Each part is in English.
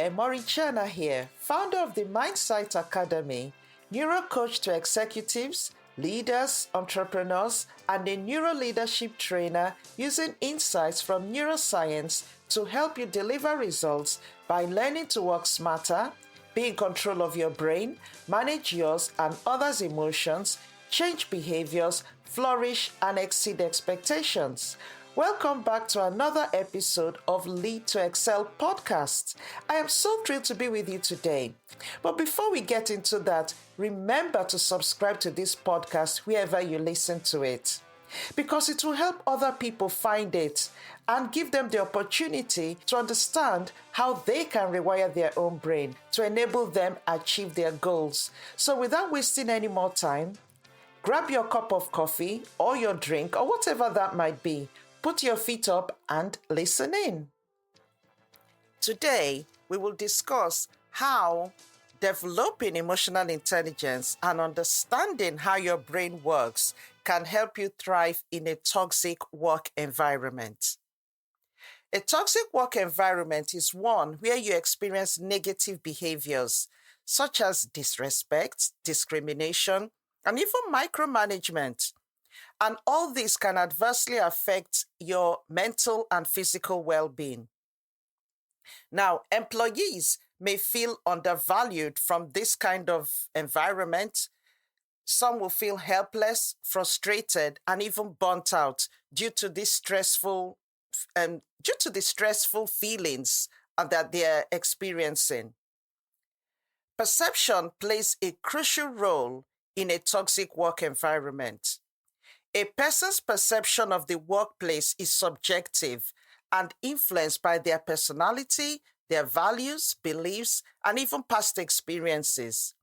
there, Maureen here, founder of the Mindsight Academy, neuro coach to executives, leaders, entrepreneurs, and a neuro leadership trainer using insights from neuroscience to help you deliver results by learning to work smarter, be in control of your brain, manage yours and others' emotions, change behaviors, flourish, and exceed expectations. Welcome back to another episode of Lead to Excel podcast. I am so thrilled to be with you today. But before we get into that, remember to subscribe to this podcast wherever you listen to it, because it will help other people find it and give them the opportunity to understand how they can rewire their own brain to enable them achieve their goals. So without wasting any more time, grab your cup of coffee or your drink or whatever that might be. Put your feet up and listen in. Today, we will discuss how developing emotional intelligence and understanding how your brain works can help you thrive in a toxic work environment. A toxic work environment is one where you experience negative behaviors such as disrespect, discrimination, and even micromanagement. And all this can adversely affect your mental and physical well-being. Now, employees may feel undervalued from this kind of environment. Some will feel helpless, frustrated, and even burnt out due to the stressful feelings that they're experiencing. Perception plays a crucial role in a toxic work environment. A person's perception of the workplace is subjective and influenced by their personality, their values, beliefs, and even past experiences.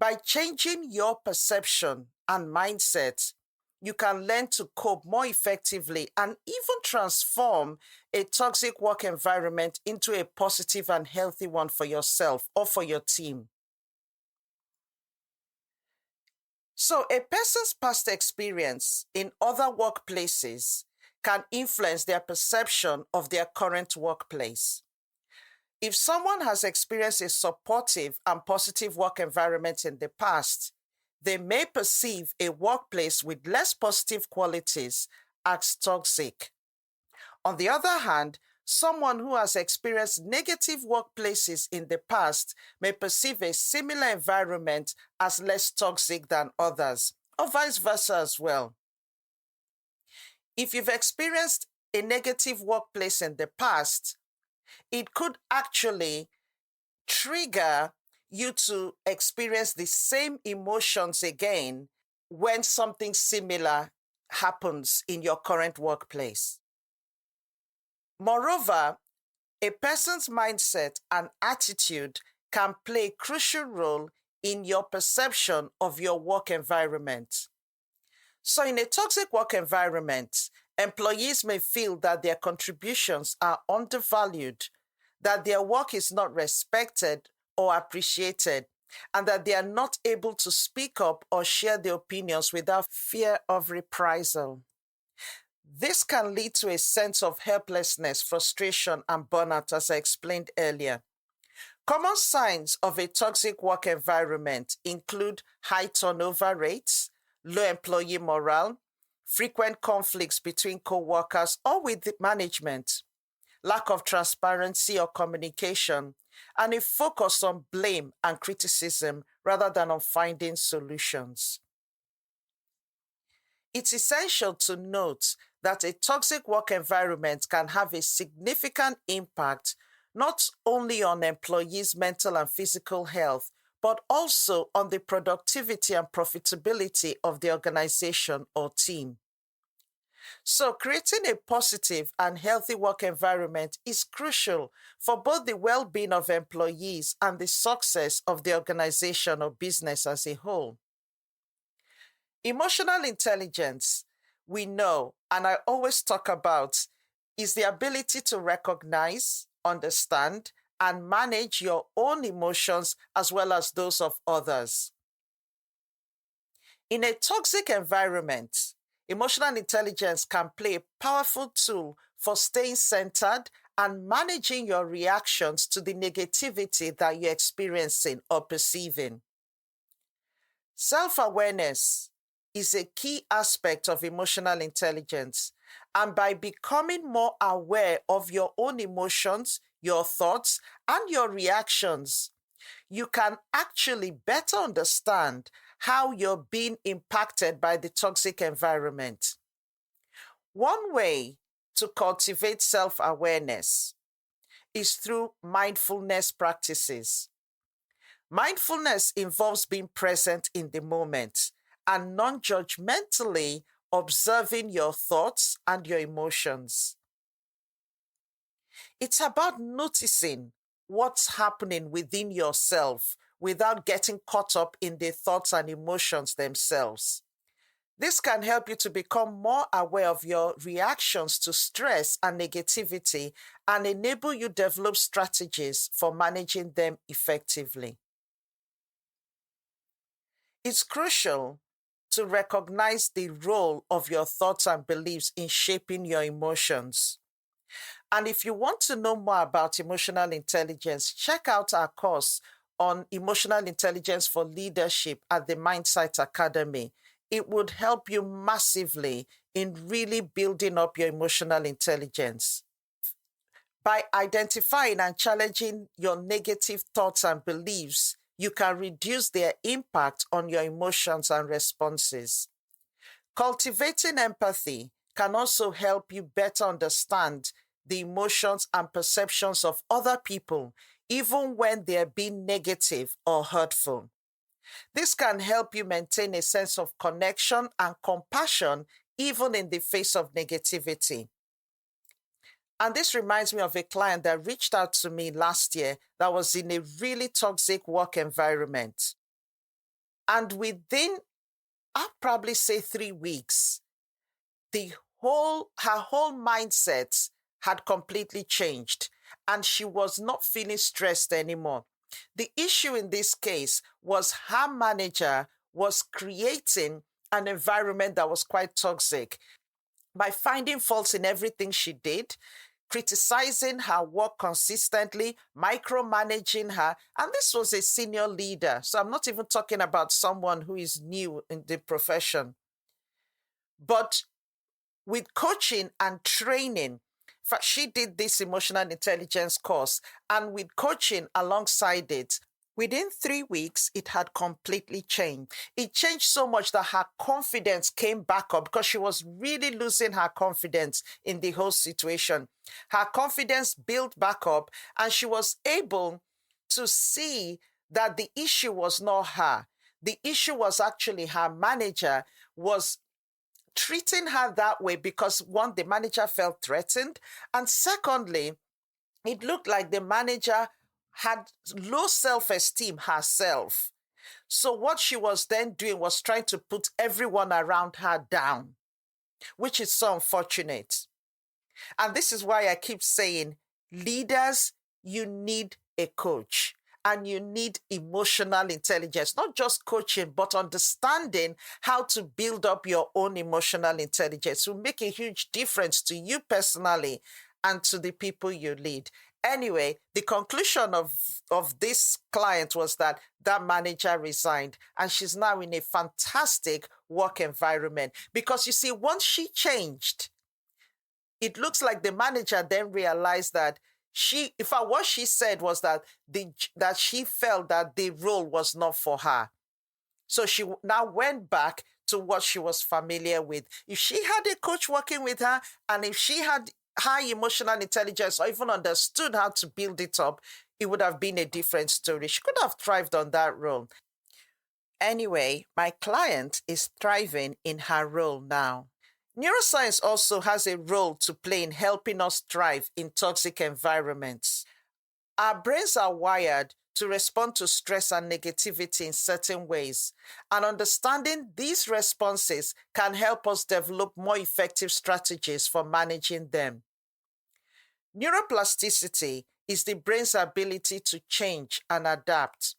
By changing your perception and mindset, you can learn to cope more effectively and even transform a toxic work environment into a positive and healthy one for yourself or for your team. So a person's past experience in other workplaces can influence their perception of their current workplace. If someone has experienced a supportive and positive work environment in the past, they may perceive a workplace with less positive qualities as toxic. On the other hand, someone who has experienced negative workplaces in the past may perceive a similar environment as less toxic than others, or vice versa as well. If you've experienced a negative workplace in the past, it could actually trigger you to experience the same emotions again when something similar happens in your current workplace. Moreover, a person's mindset and attitude can play a crucial role in your perception of your work environment. So in a toxic work environment, employees may feel that their contributions are undervalued, that their work is not respected or appreciated, and that they are not able to speak up or share their opinions without fear of reprisal. This can lead to a sense of helplessness, frustration, and burnout, as I explained earlier. Common signs of a toxic work environment include high turnover rates, low employee morale, frequent conflicts between co-workers or with the management, lack of transparency or communication, and a focus on blame and criticism rather than on finding solutions. It's essential to note that a toxic work environment can have a significant impact not only on employees' mental and physical health, but also on the productivity and profitability of the organization or team. So creating a positive and healthy work environment is crucial for both the well-being of employees and the success of the organization or business as a whole. Emotional intelligence, we know, and I always talk about, is the ability to recognize, understand, and manage your own emotions as well as those of others. In a toxic environment, emotional intelligence can play a powerful tool for staying centered and managing your reactions to the negativity that you're experiencing or perceiving. Self-awareness is a key aspect of emotional intelligence, and by becoming more aware of your own emotions, your thoughts, and your reactions, you can actually better understand how you're being impacted by the toxic environment. One way to cultivate self-awareness is through mindfulness practices. Mindfulness involves being present in the moment and non-judgmentally observing your thoughts and your emotions. It's about noticing what's happening within yourself without getting caught up in the thoughts and emotions themselves. This can help you to become more aware of your reactions to stress and negativity and enable you to develop strategies for managing them effectively. It's crucial to recognize the role of your thoughts and beliefs in shaping your emotions. And if you want to know more about emotional intelligence, check out our course on emotional intelligence for leadership at the Mindsight Academy. It would help you massively in really building up your emotional intelligence. By identifying and challenging your negative thoughts and beliefs, you can reduce their impact on your emotions and responses. Cultivating empathy can also help you better understand the emotions and perceptions of other people, even when they're being negative or hurtful. This can help you maintain a sense of connection and compassion even in the face of negativity. And this reminds me of a client that reached out to me last year that was in a really toxic work environment. And within, I'll probably say 3 weeks, her whole mindset had completely changed and she was not feeling stressed anymore. The issue in this case was her manager was creating an environment that was quite toxic by finding faults in everything she did, criticizing her work consistently, micromanaging her. And this was a senior leader. So I'm not even talking about someone who is new in the profession. But with coaching and training, in fact, she did this emotional intelligence course, and with coaching alongside it, within 3 weeks, it had completely changed. It changed so much that her confidence came back up because she was really losing her confidence in the whole situation. Her confidence built back up, and she was able to see that the issue was not her. The issue was actually her manager was treating her that way because, one, the manager felt threatened, and secondly, it looked like the manager had low self-esteem herself. So what she was then doing was trying to put everyone around her down, which is so unfortunate. And this is why I keep saying, leaders, you need a coach. And you need emotional intelligence, not just coaching, but understanding how to build up your own emotional intelligence. It will make a huge difference to you personally and to the people you lead. Anyway, the conclusion of this client was that manager resigned and she's now in a fantastic work environment. Because you see, once she changed, it looks like the manager then realized that what she said was that she felt that the role was not for her. So she now went back to what she was familiar with. If she had a coach working with her, and if she had high emotional intelligence or even understood how to build it up, it would have been a different story. She could have thrived on that role. Anyway, my client is thriving in her role now. Neuroscience also has a role to play in helping us thrive in toxic environments. Our brains are wired to respond to stress and negativity in certain ways, and understanding these responses can help us develop more effective strategies for managing them. Neuroplasticity is the brain's ability to change and adapt.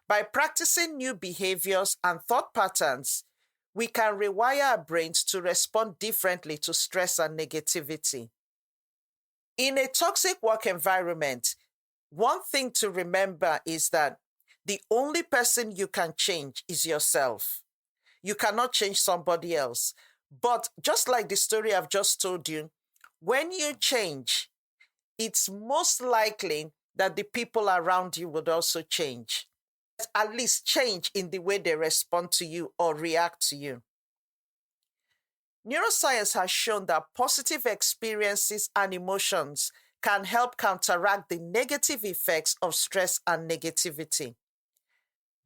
By practicing new behaviors and thought patterns, we can rewire our brains to respond differently to stress and negativity. In a toxic work environment, one thing to remember is that the only person you can change is yourself. You cannot change somebody else. But just like the story I've just told you, when you change, it's most likely that the people around you would also change. At least change in the way they respond to you or react to you. Neuroscience has shown that positive experiences and emotions can help counteract the negative effects of stress and negativity.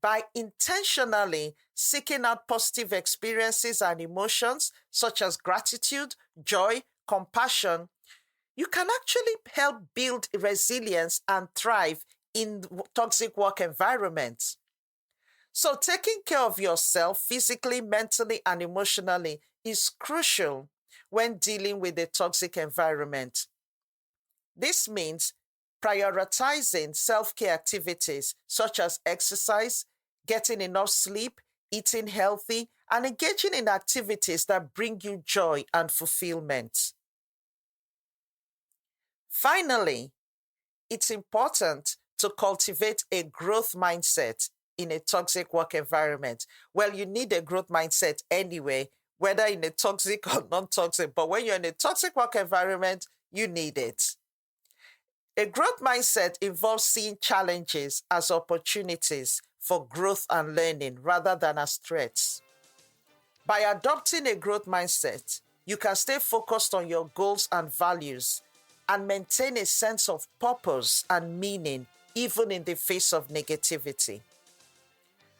By intentionally seeking out positive experiences and emotions, such as gratitude, joy, compassion, you can actually help build resilience and thrive in toxic work environments. So, taking care of yourself physically, mentally, and emotionally is crucial when dealing with a toxic environment. This means prioritizing self-care activities such as exercise, getting enough sleep, eating healthy, and engaging in activities that bring you joy and fulfillment. Finally, it's important to cultivate a growth mindset in a toxic work environment. Well, you need a growth mindset anyway, whether in a toxic or non-toxic, but when you're in a toxic work environment, you need it. A growth mindset involves seeing challenges as opportunities for growth and learning rather than as threats. By adopting a growth mindset, you can stay focused on your goals and values and maintain a sense of purpose and meaning even in the face of negativity.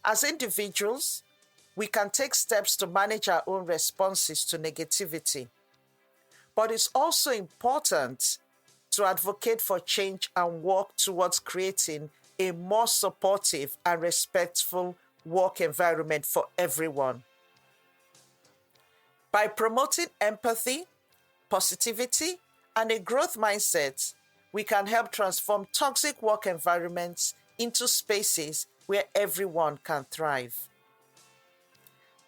As individuals, we can take steps to manage our own responses to negativity, but it's also important to advocate for change and work towards creating a more supportive and respectful work environment for everyone. By promoting empathy, positivity, and a growth mindset, we can help transform toxic work environments into spaces where everyone can thrive.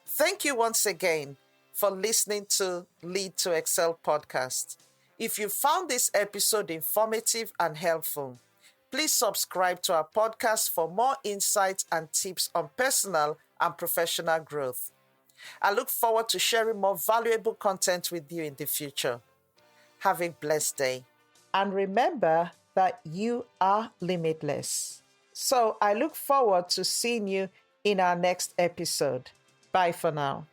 Thank you once again for listening to Lead to Excel podcast. If you found this episode informative and helpful, please subscribe to our podcast for more insights and tips on personal and professional growth. I look forward to sharing more valuable content with you in the future. Have a blessed day. And remember that you are limitless. So I look forward to seeing you in our next episode. Bye for now.